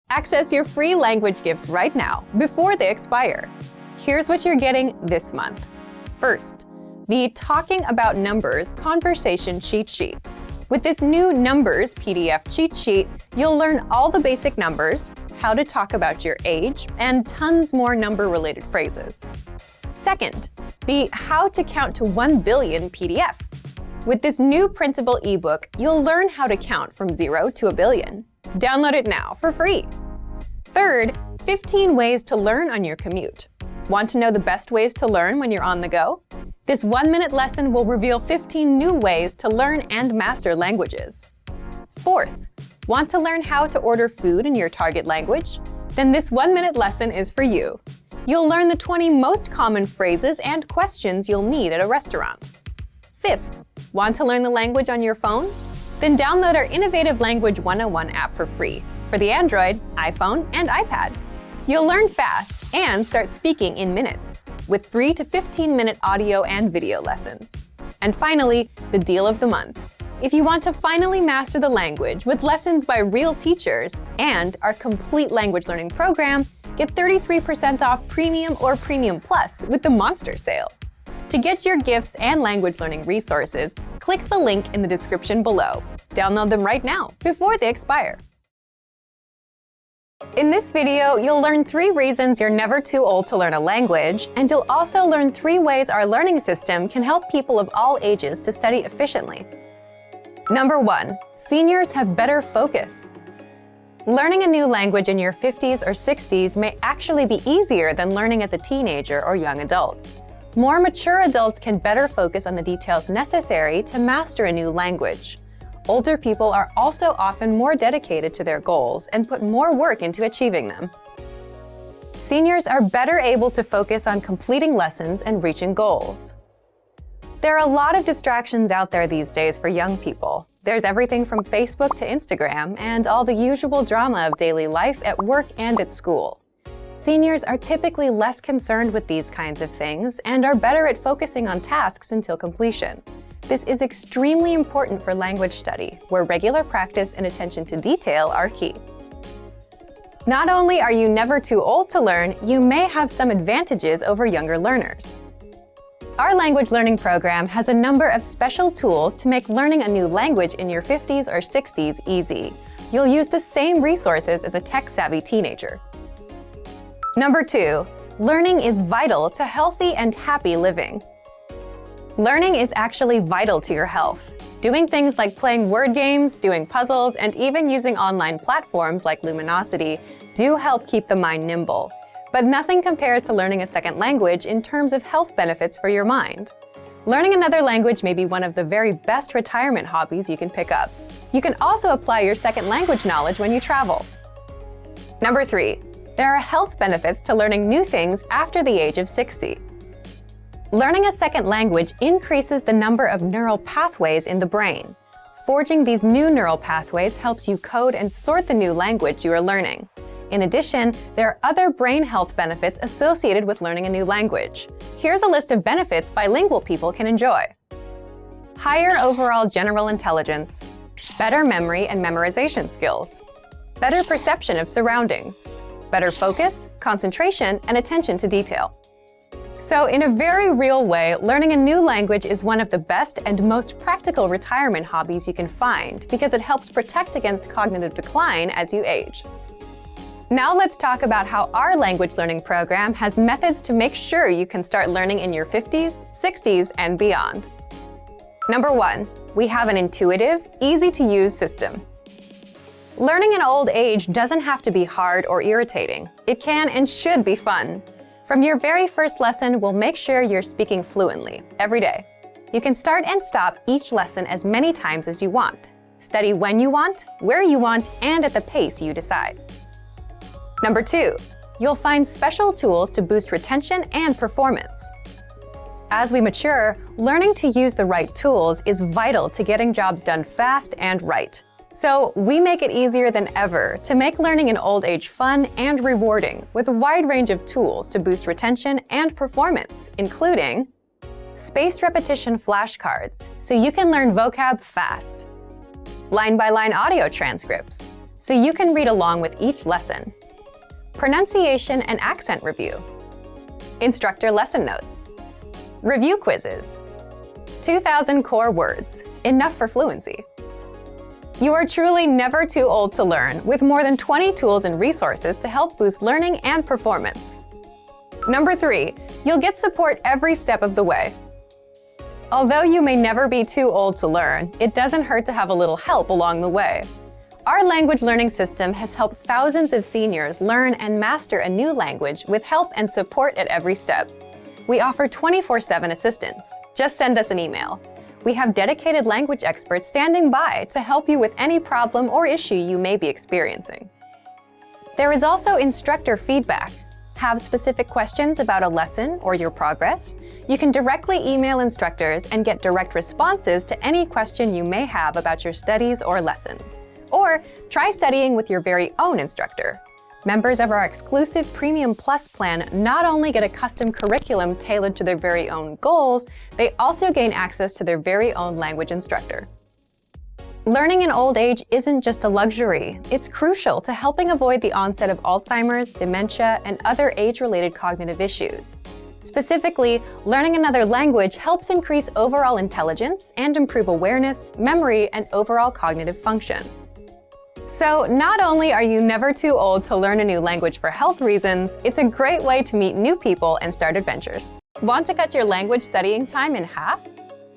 Access your free language gifts right now, before they expire. Here's what you're getting this month. First, the Talking About Numbers Conversation Cheat Sheet. With this new Numbers PDF cheat sheet, you'll learn all the basic numbers, how to talk about your age, and tons more number-related phrases. Second, the How to Count to 1 Billion PDF. With this new printable ebook, you'll learn how to count from 0 to a billion. Download it now for free. Third, 15 ways to learn on your commute. Want to know the best ways to learn when you're on the go? This 1-minute lesson will reveal 15 new ways to learn and master languages. Fourth, want to learn how to order food in your target language? Then this 1-minute lesson is for you. You'll learn the 20 most common phrases and questions you'll need at a restaurant. Fifth, want to learn the language on your phone? Then download our Innovative Language 101 app for free for the Android, iPhone, and iPad. You'll learn fast and start speaking in minutes with 3 to 15-minute audio and video lessons. And finally, the deal of the month. If you want to finally master the language with lessons by real teachers and our complete language learning program, get 33% off Premium or Premium Plus with the Monster Sale. To get your gifts and language learning resources, click the link in the description below. Download them right now, before they expire. In this video, you'll learn 3 reasons you're never too old to learn a language, and you'll also learn 3 ways our learning system can help people of all ages to study efficiently. Number 1, seniors have better focus. Learning a new language in your 50s or 60s may actually be easier than learning as a teenager or young adult. More mature adults can better focus on the details necessary to master a new language. Older people are also often more dedicated to their goals and put more work into achieving them. Seniors are better able to focus on completing lessons and reaching goals. There are a lot of distractions out there these days for young people. There's everything from Facebook to Instagram and all the usual drama of daily life at work and at school. Seniors are typically less concerned with these kinds of things and are better at focusing on tasks until completion. This is extremely important for language study, where regular practice and attention to detail are key. Not only are you never too old to learn, you may have some advantages over younger learners. Our language learning program has a number of special tools to make learning a new language in your 50s or 60s easy. You'll use the same resources as a tech-savvy teenager. Number 2, learning is vital to healthy and happy living. Learning is actually vital to your health. Doing things like playing word games, doing puzzles, and even using online platforms like Luminosity do help keep the mind nimble. But nothing compares to learning a second language in terms of health benefits for your mind. Learning another language may be one of the very best retirement hobbies you can pick up. You can also apply your second language knowledge when you travel. Number 3, there are health benefits to learning new things after the age of 60. Learning a second language increases the number of neural pathways in the brain. Forging these new neural pathways helps you code and sort the new language you are learning. In addition, there are other brain health benefits associated with learning a new language. Here's a list of benefits bilingual people can enjoy. Higher overall general intelligence, better memory and memorization skills, better perception of surroundings, better focus, concentration, and attention to detail. So in a very real way, learning a new language is one of the best and most practical retirement hobbies you can find because it helps protect against cognitive decline as you age. Now let's talk about how our language learning program has methods to make sure you can start learning in your 50s, 60s, and beyond. Number 1, we have an intuitive, easy-to-use system. Learning in old age doesn't have to be hard or irritating. It can and should be fun. From your very first lesson, we'll make sure you're speaking fluently every day. You can start and stop each lesson as many times as you want. Study when you want, where you want, and at the pace you decide. Number 2, you'll find special tools to boost retention and performance. As we mature, learning to use the right tools is vital to getting jobs done fast and right. So we make it easier than ever to make learning in old age fun and rewarding with a wide range of tools to boost retention and performance, including spaced repetition flashcards, so you can learn vocab fast, line-by-line audio transcripts, so you can read along with each lesson. Pronunciation and accent review. Instructor lesson notes. Review quizzes. 2,000 core words, enough for fluency. You are truly never too old to learn, with more than 20 tools and resources to help boost learning and performance. Number 3, you'll get support every step of the way. Although you may never be too old to learn, it doesn't hurt to have a little help along the way. Our language learning system has helped thousands of seniors learn and master a new language with help and support at every step. We offer 24/7 assistance. Just send us an email. We have dedicated language experts standing by to help you with any problem or issue you may be experiencing. There is also instructor feedback. Have specific questions about a lesson or your progress? You can directly email instructors and get direct responses to any question you may have about your studies or lessons. Or try studying with your very own instructor. Members of our exclusive Premium Plus plan not only get a custom curriculum tailored to their very own goals, they also gain access to their very own language instructor. Learning in old age isn't just a luxury. It's crucial to helping avoid the onset of Alzheimer's, dementia, and other age-related cognitive issues. Specifically, learning another language helps increase overall intelligence and improve awareness, memory, and overall cognitive function. So not only are you never too old to learn a new language for health reasons, it's a great way to meet new people and start adventures. Want to cut your language studying time in half?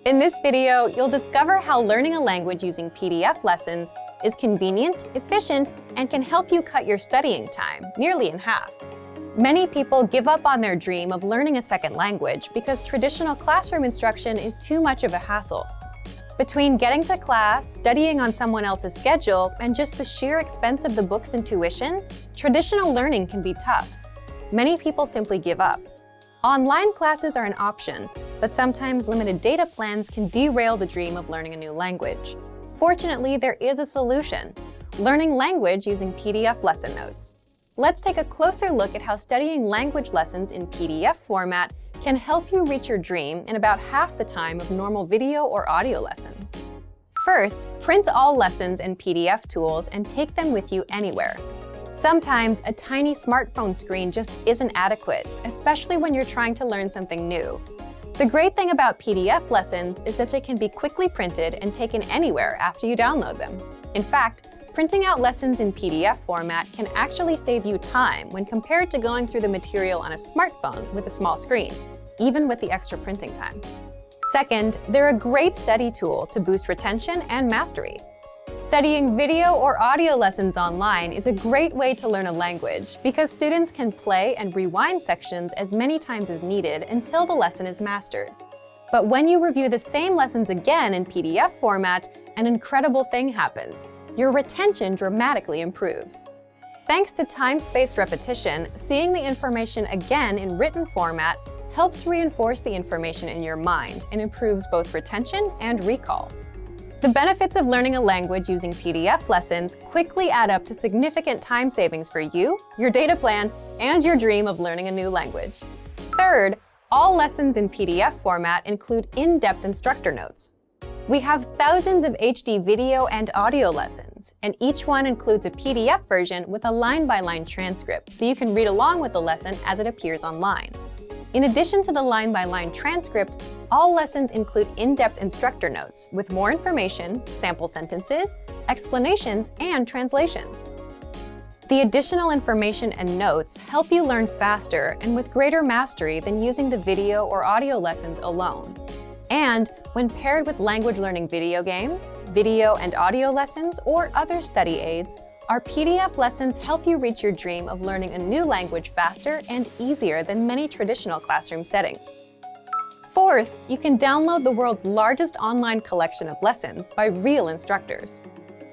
In this video, you'll discover how learning a language using PDF lessons is convenient, efficient, and can help you cut your studying time nearly in half. Many people give up on their dream of learning a second language because traditional classroom instruction is too much of a hassle. Between getting to class, studying on someone else's schedule, and just the sheer expense of the books and tuition, traditional learning can be tough. Many people simply give up. Online classes are an option, but sometimes limited data plans can derail the dream of learning a new language. Fortunately, there is a solution: learning language using PDF lesson notes. Let's take a closer look at how studying language lessons in PDF format can help you reach your dream in about half the time of normal video or audio lessons. First, print all lessons and PDF tools and take them with you anywhere. Sometimes a tiny smartphone screen just isn't adequate, especially when you're trying to learn something new. The great thing about PDF lessons is that they can be quickly printed and taken anywhere after you download them. In fact, printing out lessons in PDF format can actually save you time when compared to going through the material on a smartphone with a small screen, even with the extra printing time. Second, they're a great study tool to boost retention and mastery. Studying video or audio lessons online is a great way to learn a language because students can play and rewind sections as many times as needed until the lesson is mastered. But when you review the same lessons again in PDF format, an incredible thing happens. Your retention dramatically improves. Thanks to time-spaced repetition, seeing the information again in written format helps reinforce the information in your mind and improves both retention and recall. The benefits of learning a language using PDF lessons quickly add up to significant time savings for you, your data plan, and your dream of learning a new language. Third, all lessons in PDF format include in-depth instructor notes. We have thousands of HD video and audio lessons, and each one includes a PDF version with a line-by-line transcript, so you can read along with the lesson as it appears online. In addition to the line-by-line transcript, all lessons include in-depth instructor notes with more information, sample sentences, explanations, and translations. The additional information and notes help you learn faster and with greater mastery than using the video or audio lessons alone. And when paired with language learning video games, video and audio lessons, or other study aids, our PDF lessons help you reach your dream of learning a new language faster and easier than many traditional classroom settings. Fourth, you can download the world's largest online collection of lessons by real instructors.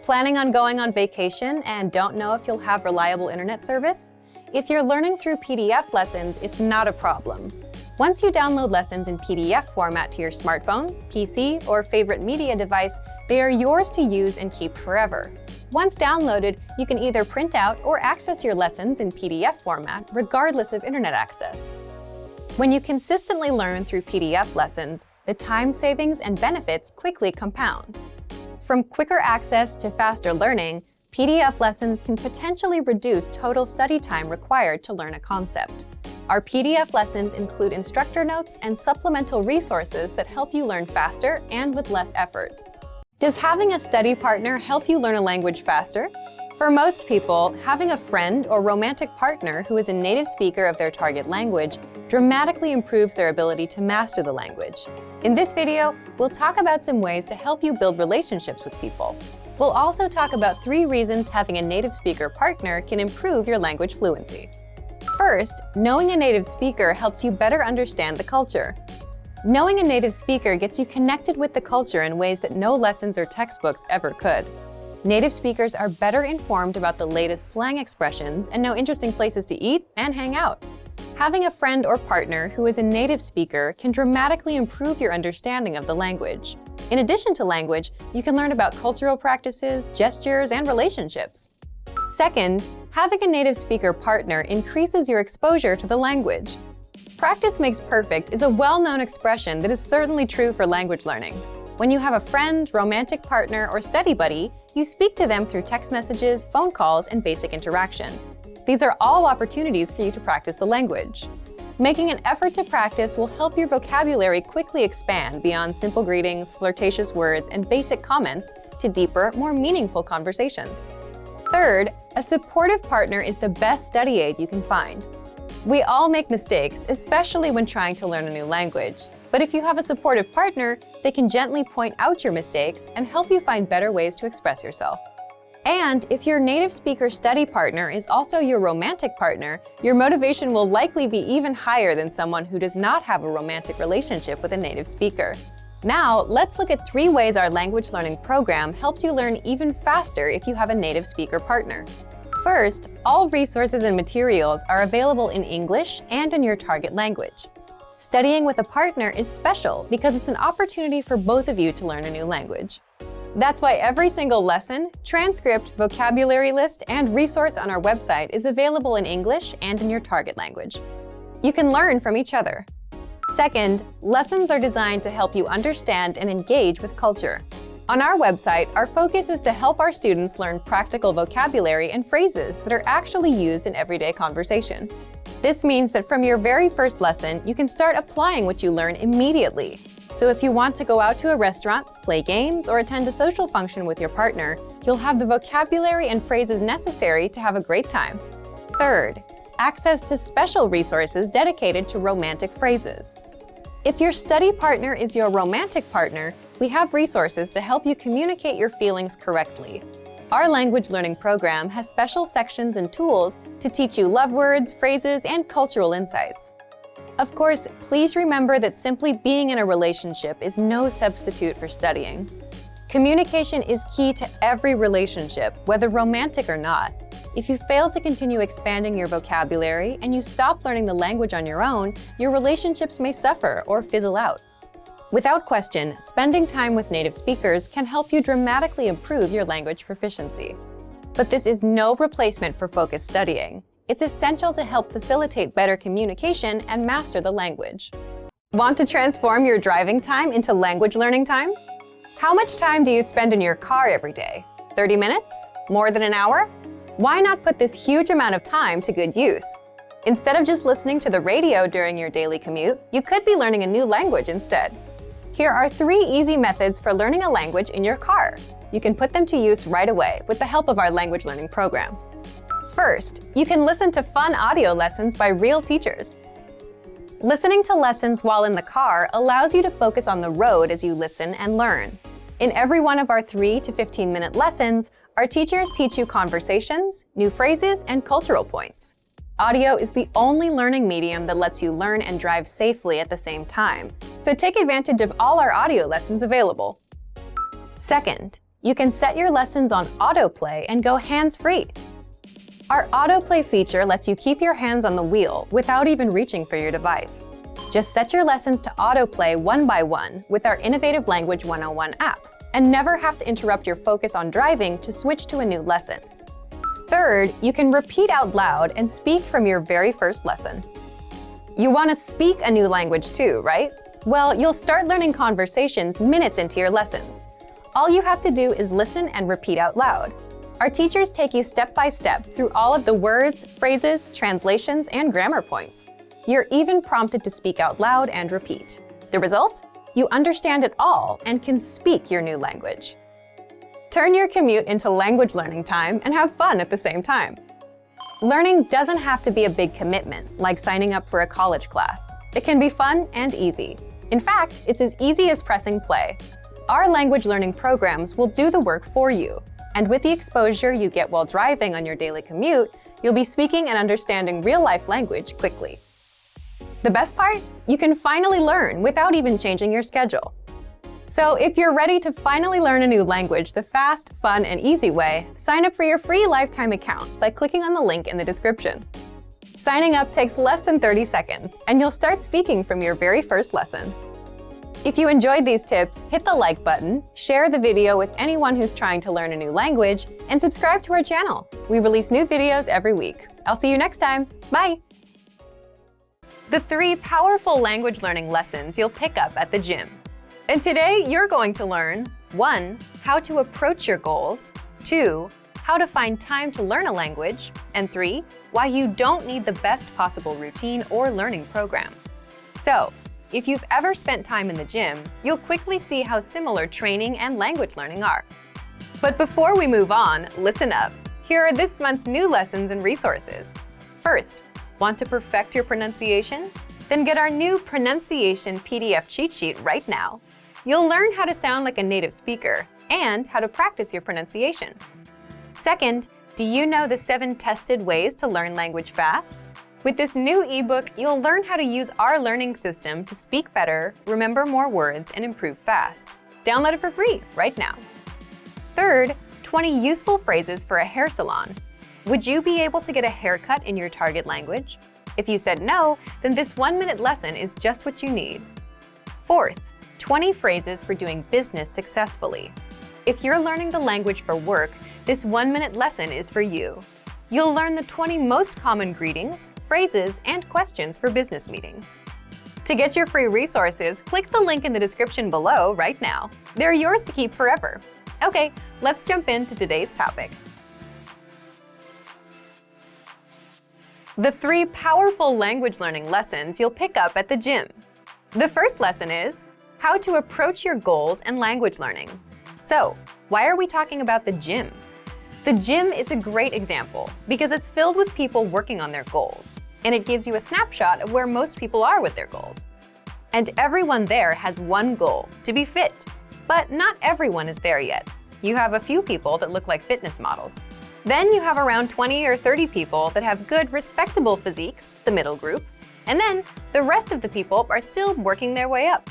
Planning on going on vacation and don't know if you'll have reliable internet service? If you're learning through PDF lessons, it's not a problem. Once you download lessons in PDF format to your smartphone, PC, or favorite media device, they are yours to use and keep forever. Once downloaded, you can either print out or access your lessons in PDF format regardless of internet access. When you consistently learn through PDF lessons, the time savings and benefits quickly compound. From quicker access to faster learning, PDF lessons can potentially reduce total study time required to learn a concept. Our PDF lessons include instructor notes and supplemental resources that help you learn faster and with less effort. Does having a study partner help you learn a language faster? For most people, having a friend or romantic partner who is a native speaker of their target language dramatically improves their ability to master the language. In this video, we'll talk about some ways to help you build relationships with people. We'll also talk about 3 reasons having a native speaker partner can improve your language fluency. First, knowing a native speaker helps you better understand the culture. Knowing a native speaker gets you connected with the culture in ways that no lessons or textbooks ever could. Native speakers are better informed about the latest slang expressions and know interesting places to eat and hang out. Having a friend or partner who is a native speaker can dramatically improve your understanding of the language. In addition to language, you can learn about cultural practices, gestures, and relationships. Second, having a native speaker partner increases your exposure to the language. Practice makes perfect is a well-known expression that is certainly true for language learning. When you have a friend, romantic partner, or study buddy, you speak to them through text messages, phone calls, and basic interaction. These are all opportunities for you to practice the language. Making an effort to practice will help your vocabulary quickly expand beyond simple greetings, flirtatious words, and basic comments to deeper, more meaningful conversations. Third, a supportive partner is the best study aid you can find. We all make mistakes, especially when trying to learn a new language. But if you have a supportive partner, they can gently point out your mistakes and help you find better ways to express yourself. And if your native speaker study partner is also your romantic partner, your motivation will likely be even higher than someone who does not have a romantic relationship with a native speaker. Now, let's look at 3 ways our language learning program helps you learn even faster if you have a native speaker partner. First, all resources and materials are available in English and in your target language. Studying with a partner is special because it's an opportunity for both of you to learn a new language. That's why every single lesson, transcript, vocabulary list, and resource on our website is available in English and in your target language. You can learn from each other. Second, lessons are designed to help you understand and engage with culture. On our website, our focus is to help our students learn practical vocabulary and phrases that are actually used in everyday conversation. This means that from your very first lesson, you can start applying what you learn immediately. So if you want to go out to a restaurant, play games, or attend a social function with your partner, you'll have the vocabulary and phrases necessary to have a great time. Third, access to special resources dedicated to romantic phrases. If your study partner is your romantic partner, we have resources to help you communicate your feelings correctly. Our language learning program has special sections and tools to teach you love words, phrases, and cultural insights. Of course, please remember that simply being in a relationship is no substitute for studying. Communication is key to every relationship, whether romantic or not. If you fail to continue expanding your vocabulary and you stop learning the language on your own, your relationships may suffer or fizzle out. Without question, spending time with native speakers can help you dramatically improve your language proficiency. But this is no replacement for focused studying. It's essential to help facilitate better communication and master the language. Want to transform your driving time into language learning time? How much time do you spend in your car every day? 30 minutes? More than an hour? Why not put this huge amount of time to good use? Instead of just listening to the radio during your daily commute, you could be learning a new language instead. Here are 3 easy methods for learning a language in your car. You can put them to use right away with the help of our language learning program. First, you can listen to fun audio lessons by real teachers. Listening to lessons while in the car allows you to focus on the road as you listen and learn. In every one of our 3 to 15-minute lessons, our teachers teach you conversations, new phrases, and cultural points. Audio is the only learning medium that lets you learn and drive safely at the same time, so take advantage of all our audio lessons available. Second, you can set your lessons on autoplay and go hands-free. Our autoplay feature lets you keep your hands on the wheel without even reaching for your device. Just set your lessons to autoplay one by one with our Innovative Language 101 app, and never have to interrupt your focus on driving to switch to a new lesson. Third, you can repeat out loud and speak from your very first lesson. You want to speak a new language too, right? Well, you'll start learning conversations minutes into your lessons. All you have to do is listen and repeat out loud. Our teachers take you step by step through all of the words, phrases, translations, and grammar points. You're even prompted to speak out loud and repeat. The result? You understand it all and can speak your new language. Turn your commute into language learning time and have fun at the same time. Learning doesn't have to be a big commitment, like signing up for a college class. It can be fun and easy. In fact, it's as easy as pressing play. Our language learning programs will do the work for you. And with the exposure you get while driving on your daily commute, you'll be speaking and understanding real-life language quickly. The best part? You can finally learn without even changing your schedule. So if you're ready to finally learn a new language the fast, fun, and easy way, sign up for your free lifetime account by clicking on the link in the description. Signing up takes less than 30 seconds, and you'll start speaking from your very first lesson. If you enjoyed these tips, hit the like button, share the video with anyone who's trying to learn a new language, and subscribe to our channel. We release new videos every week. I'll see you next time. Bye! The 3 powerful language learning lessons you'll pick up at the gym. And today, you're going to learn 1. How to approach your goals, 2. How to find time to learn a language, and 3. Why you don't need the best possible routine or learning program. So, if you've ever spent time in the gym, you'll quickly see how similar training and language learning are. But before we move on, listen up. Here are this month's new lessons and resources. First, want to perfect your pronunciation? Then get our new pronunciation PDF cheat sheet right now. You'll learn how to sound like a native speaker and how to practice your pronunciation. Second, do you know the 7 tested ways to learn language fast? With this new ebook, you'll learn how to use our learning system to speak better, remember more words, and improve fast. Download it for free right now. Third, 20 useful phrases for a hair salon. Would you be able to get a haircut in your target language? If you said no, then this 1-minute lesson is just what you need. Fourth, 20 phrases for doing business successfully. If you're learning the language for work, this 1-minute lesson is for you. You'll learn the 20 most common greetings, phrases, and questions for business meetings. To get your free resources, click the link in the description below right now. They're yours to keep forever. Okay, let's jump into today's topic. The 3 powerful language learning lessons you'll pick up at the gym. The first lesson is how to approach your goals and language learning. So, why are we talking about the gym? The gym is a great example because it's filled with people working on their goals, and it gives you a snapshot of where most people are with their goals. And everyone there has one goal, to be fit. But not everyone is there yet. You have a few people that look like fitness models. Then you have around 20 or 30 people that have good, respectable physiques, the middle group. And then the rest of the people are still working their way up.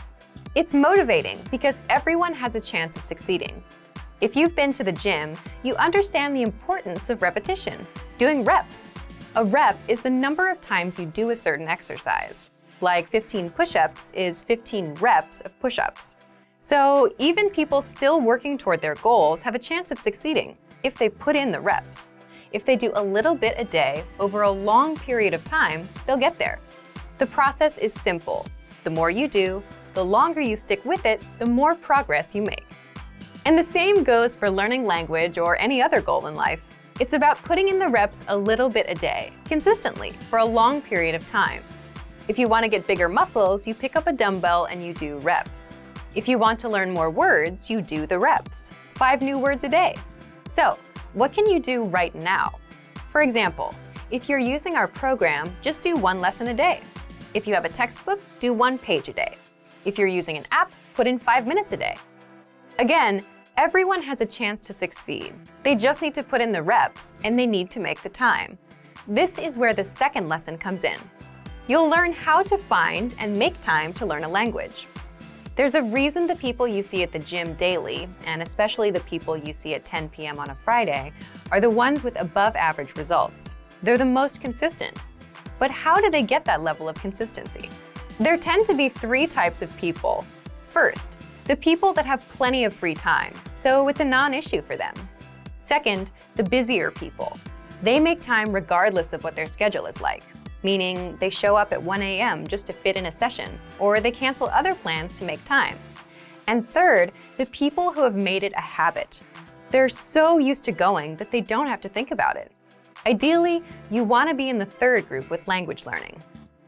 It's motivating because everyone has a chance of succeeding. If you've been to the gym, you understand the importance of repetition, doing reps. A rep is the number of times you do a certain exercise. Like 15 push-ups is 15 reps of push-ups. So even people still working toward their goals have a chance of succeeding if they put in the reps. If they do a little bit a day over a long period of time, they'll get there. The process is simple. The more you do, the longer you stick with it, the more progress you make. And the same goes for learning language or any other goal in life. It's about putting in the reps a little bit a day, consistently, for a long period of time. If you want to get bigger muscles, you pick up a dumbbell and you do reps. If you want to learn more words, you do the reps, 5 new words a day. So, what can you do right now? For example, if you're using our program, just do 1 lesson a day. If you have a textbook, do 1 page a day. If you're using an app, put in 5 minutes a day. Again, everyone has a chance to succeed. They just need to put in the reps, and they need to make the time. This is where the second lesson comes in. You'll learn how to find and make time to learn a language. There's a reason the people you see at the gym daily, and especially the people you see at 10 p.m. on a Friday, are the ones with above-average results. They're the most consistent. But how do they get that level of consistency? There tend to be 3 types of people. First, the people that have plenty of free time, so it's a non-issue for them. Second, the busier people. They make time regardless of what their schedule is like, meaning they show up at 1 a.m. just to fit in a session, or they cancel other plans to make time. And third, the people who have made it a habit. They're so used to going that they don't have to think about it. Ideally, you want to be in the third group with language learning.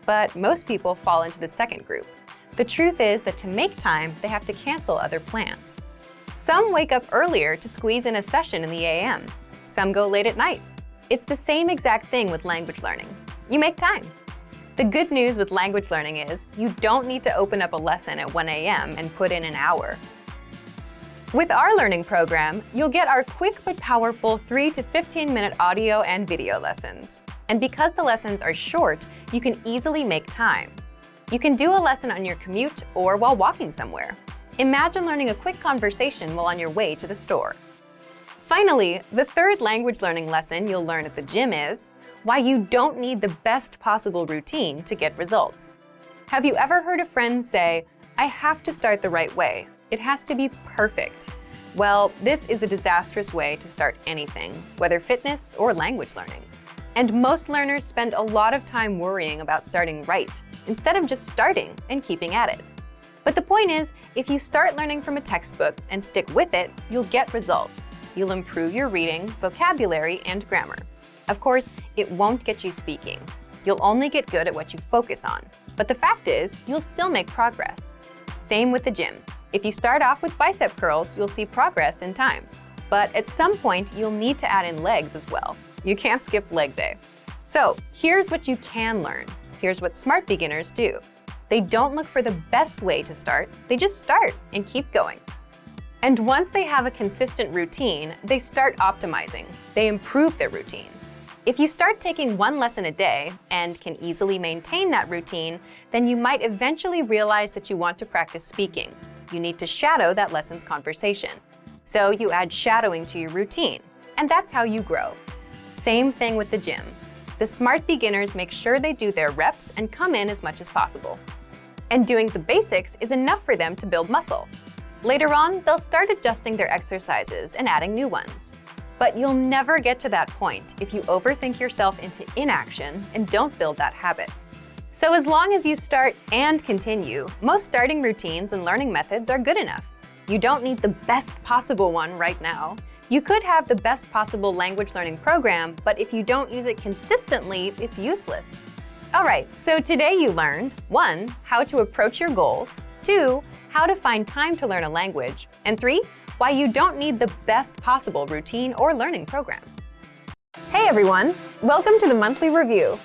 But most people fall into the second group. The truth is that to make time, they have to cancel other plans. Some wake up earlier to squeeze in a session in the AM. Some go late at night. It's the same exact thing with language learning. You make time. The good news with language learning is you don't need to open up a lesson at 1 AM and put in an hour. With our learning program, you'll get our quick but powerful 3 to 15-minute audio and video lessons. And because the lessons are short, you can easily make time. You can do a lesson on your commute or while walking somewhere. Imagine learning a quick conversation while on your way to the store. Finally, the third language learning lesson you'll learn at the gym is why you don't need the best possible routine to get results. Have you ever heard a friend say, "I have to start the right way. It has to be perfect"? Well, this is a disastrous way to start anything, whether fitness or language learning. And most learners spend a lot of time worrying about starting right, instead of just starting and keeping at it. But the point is, if you start learning from a textbook and stick with it, you'll get results. You'll improve your reading, vocabulary, and grammar. Of course, it won't get you speaking. You'll only get good at what you focus on. But the fact is, you'll still make progress. Same with the gym. If you start off with bicep curls, you'll see progress in time. But at some point, you'll need to add in legs as well. You can't skip leg day. So here's what you can learn. Here's what smart beginners do. They don't look for the best way to start, they just start and keep going. And once they have a consistent routine, they start optimizing. They improve their routine. If you start taking one lesson a day and can easily maintain that routine, then you might eventually realize that you want to practice speaking. You need to shadow that lesson's conversation. So you add shadowing to your routine, and that's how you grow. Same thing with the gym. The smart beginners make sure they do their reps and come in as much as possible. And doing the basics is enough for them to build muscle. Later on, they'll start adjusting their exercises and adding new ones. But you'll never get to that point if you overthink yourself into inaction and don't build that habit. So as long as you start and continue, most starting routines and learning methods are good enough. You don't need the best possible one right now. You could have the best possible language learning program, but if you don't use it consistently, it's useless. All right, so today you learned 1. How to approach your goals, 2. How to find time to learn a language, and 3. Why you don't need the best possible routine or learning program. Hey everyone, welcome to the Monthly Review,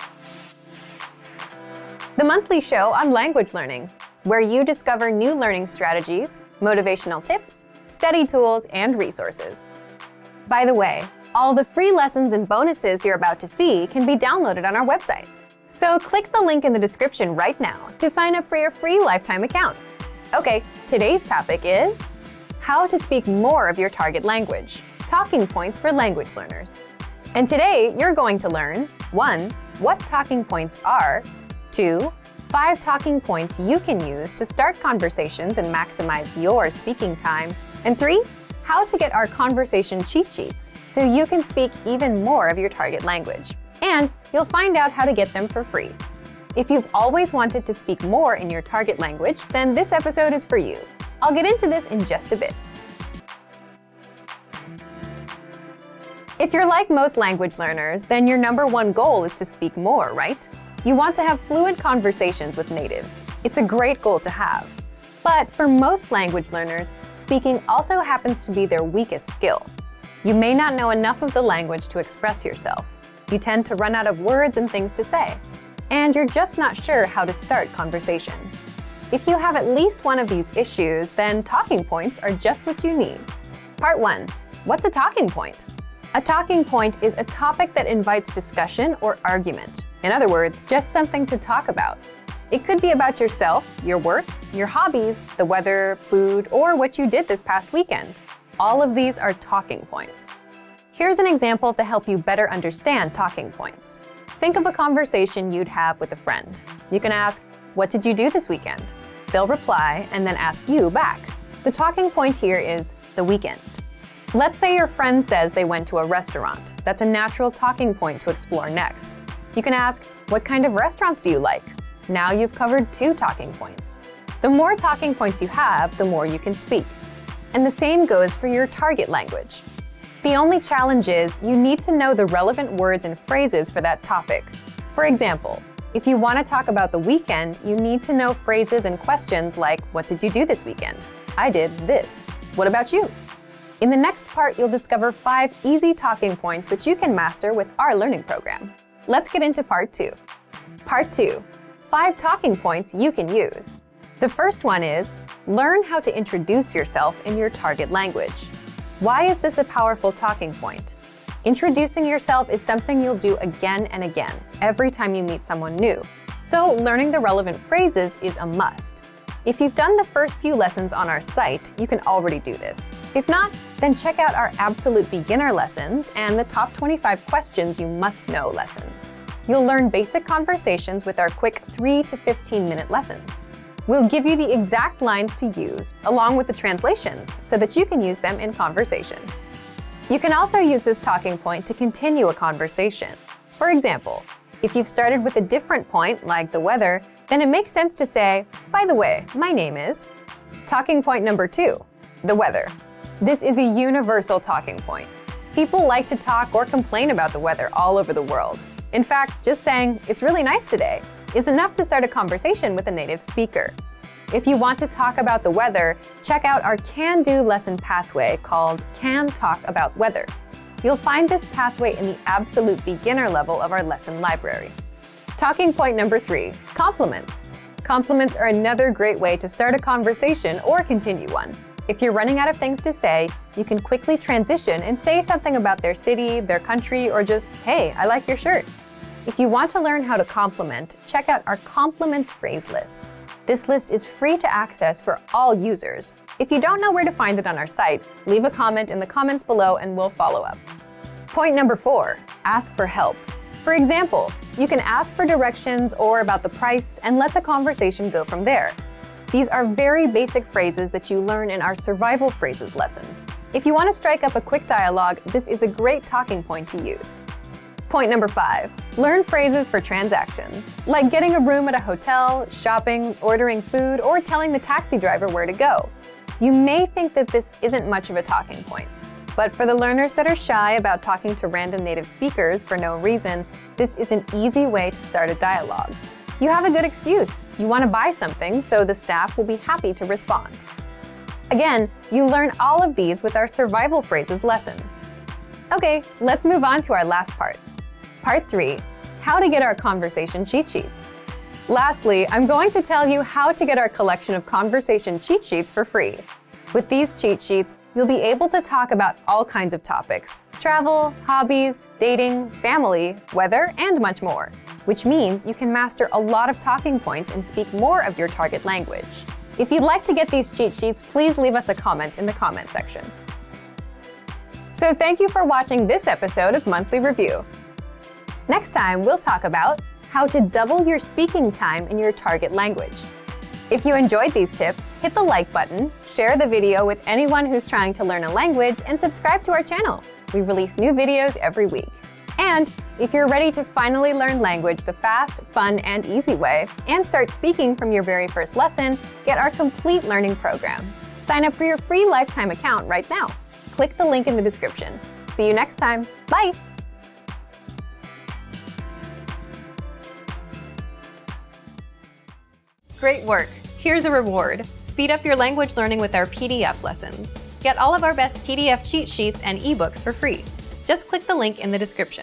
the monthly show on language learning, where you discover new learning strategies, motivational tips, study tools, and resources. By the way, all the free lessons and bonuses you're about to see can be downloaded on our website. So click the link in the description right now to sign up for your free lifetime account. Okay, today's topic is how to speak more of your target language, talking points for language learners. And today you're going to learn 1. What talking points are, 2. 5 talking points you can use to start conversations and maximize your speaking time, and 3. How to get our conversation cheat sheets so you can speak even more of your target language. And you'll find out how to get them for free. If you've always wanted to speak more in your target language, then this episode is for you. I'll get into this in just a bit. If you're like most language learners, then your #1 goal is to speak more, right? You want to have fluent conversations with natives. It's a great goal to have. But for most language learners, speaking also happens to be their weakest skill. You may not know enough of the language to express yourself. You tend to run out of words and things to say. And you're just not sure how to start conversation. If you have at least one of these issues, then talking points are just what you need. Part 1. What's a talking point? A talking point is a topic that invites discussion or argument. In other words, just something to talk about. It could be about yourself, your work, your hobbies, the weather, food, or what you did this past weekend. All of these are talking points. Here's an example to help you better understand talking points. Think of a conversation you'd have with a friend. You can ask, "What did you do this weekend?" They'll reply and then ask you back. The talking point here is the weekend. Let's say your friend says they went to a restaurant. That's a natural talking point to explore next. You can ask, "What kind of restaurants do you like?" Now you've covered 2 talking points. The more talking points you have, the more you can speak. And the same goes for your target language. The only challenge is you need to know the relevant words and phrases for that topic. For example, if you want to talk about the weekend, you need to know phrases and questions like, "What did you do this weekend?" "I did this." "What about you?" In the next part, you'll discover 5 easy talking points that you can master with our learning program. Let's get into Part 2. Part 2. 5 talking points you can use. The first one is, learn how to introduce yourself in your target language. Why is this a powerful talking point? Introducing yourself is something you'll do again and again, every time you meet someone new. So learning the relevant phrases is a must. If you've done the first few lessons on our site, you can already do this. If not, then check out our Absolute Beginner lessons and the Top 25 Questions You Must Know lessons. You'll learn basic conversations with our quick 3 to 15-minute lessons. We'll give you the exact lines to use, along with the translations, so that you can use them in conversations. You can also use this talking point to continue a conversation. For example, if you've started with a different point, like the weather, then it makes sense to say, "By the way, my name is." Talking point number 2, the weather. This is a universal talking point. People like to talk or complain about the weather all over the world. In fact, just saying, "It's really nice today," is enough to start a conversation with a native speaker. If you want to talk about the weather, check out our can-do lesson pathway called Can Talk About Weather. You'll find this pathway in the absolute beginner level of our lesson library. Talking point number 3, compliments. Compliments are another great way to start a conversation or continue one. If you're running out of things to say, you can quickly transition and say something about their city, their country, or just, "Hey, I like your shirt." If you want to learn how to compliment, check out our compliments phrase list. This list is free to access for all users. If you don't know where to find it on our site, leave a comment in the comments below and we'll follow up. Point number 4, ask for help. For example, you can ask for directions or about the price and let the conversation go from there. These are very basic phrases that you learn in our survival phrases lessons. If you want to strike up a quick dialogue, this is a great talking point to use. Point number 5, learn phrases for transactions, like getting a room at a hotel, shopping, ordering food, or telling the taxi driver where to go. You may think that this isn't much of a talking point, but for the learners that are shy about talking to random native speakers for no reason, this is an easy way to start a dialogue. You have a good excuse. You want to buy something, so the staff will be happy to respond. Again, you learn all of these with our survival phrases lessons. Okay, let's move on to our last part. Part 3, how to get our conversation cheat sheets. Lastly, I'm going to tell you how to get our collection of conversation cheat sheets for free. With these cheat sheets, you'll be able to talk about all kinds of topics: travel, hobbies, dating, family, weather, and much more, which means you can master a lot of talking points and speak more of your target language. If you'd like to get these cheat sheets, please leave us a comment in the comment section. So thank you for watching this episode of Monthly Review. Next time, we'll talk about how to double your speaking time in your target language. If you enjoyed these tips, hit the like button, share the video with anyone who's trying to learn a language, and subscribe to our channel. We release new videos every week. And if you're ready to finally learn language the fast, fun, and easy way, and start speaking from your very first lesson, get our complete learning program. Sign up for your free lifetime account right now. Click the link in the description. See you next time. Bye! Great work! Here's a reward. Speed up your language learning with our PDF lessons. Get all of our best PDF cheat sheets and ebooks for free. Just click the link in the description.